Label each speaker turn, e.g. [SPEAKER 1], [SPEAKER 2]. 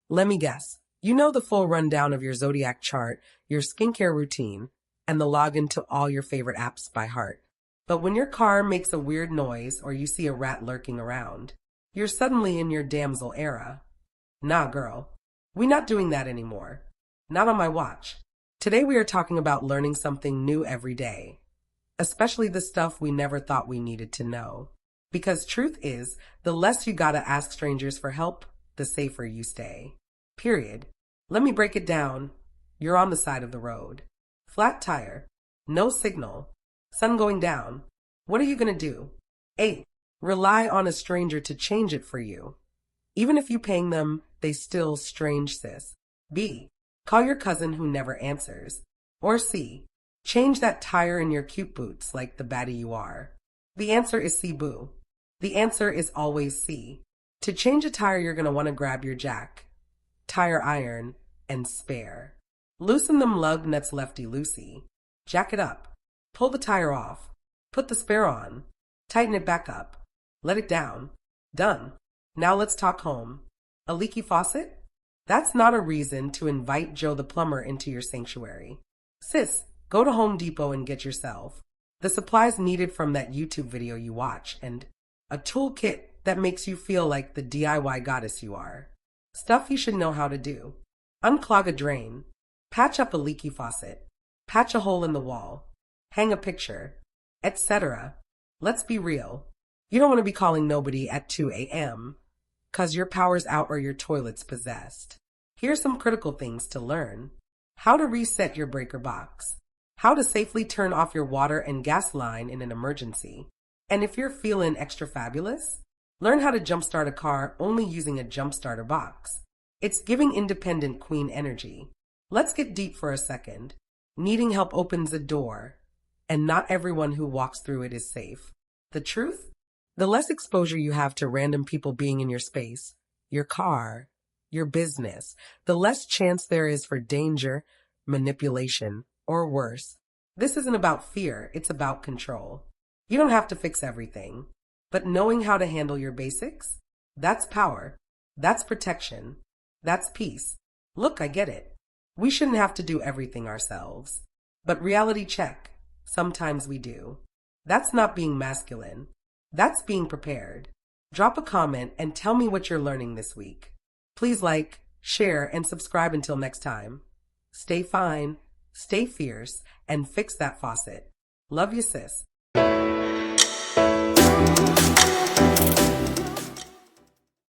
[SPEAKER 1] Let me guess. You know the full rundown of your zodiac chart, your skincare routine, and the login to all your favorite apps by heart. But when your car makes a weird noise or you see a rat lurking around, you're suddenly in your damsel era. Nah, girl. We not doing that anymore. Not on my watch. Today we are talking about learning something new every day, especially the stuff we never thought we needed to know. Because truth is, the less you gotta ask strangers for help, the safer you stay. Period. Let me break it down. You're on the side of the road. Flat tire. No signal. Sun going down. What are you gonna do? A. Rely on a stranger to change it for you. Even if you paying them, they still strange, sis. B. Call your cousin who never answers. Or C. Change that tire in your cute boots like the baddie you are. The answer is C, boo. The answer is always C. To change a tire, you're gonna want to grab your jack, tire iron, and spare. Loosen them lug nuts lefty-loosey. Jack it up. Pull the tire off. Put the spare on. Tighten it back up. Let it down. Done. Now let's talk home. A leaky faucet? That's not a reason to invite Joe the plumber into your sanctuary. Sis, go to Home Depot and get yourself the supplies needed from that YouTube video you watch and a toolkit that makes you feel like the DIY goddess you are. Stuff you should know how to do. Unclog a drain. Patch up a leaky faucet. Patch a hole in the wall. Hang a picture. Etc. Let's be real. You don't want to be calling nobody at 2 a.m. cause your power's out or your toilet's possessed. Here's some critical things to learn. How to reset your breaker box. How to safely turn off your water and gas line in an emergency. And if you're feeling extra fabulous, learn how to jumpstart a car only using a jump starter box. It's giving independent queen energy. Let's get deep for a second. Needing help opens a door, and not everyone who walks through it is safe. The truth? The less exposure you have to random people being in your space, your car, your business, the less chance there is for danger, manipulation, or worse. This isn't about fear, it's about control. You don't have to fix everything, but knowing how to handle your basics, that's power, that's protection, that's peace. Look, I get it. We shouldn't have to do everything ourselves. But reality check, sometimes we do. That's not being masculine. That's being prepared. Drop a comment and tell me what you're learning this week. Please like, share, and subscribe until next time. Stay fine, stay fierce, and fix that faucet. Love you, sis.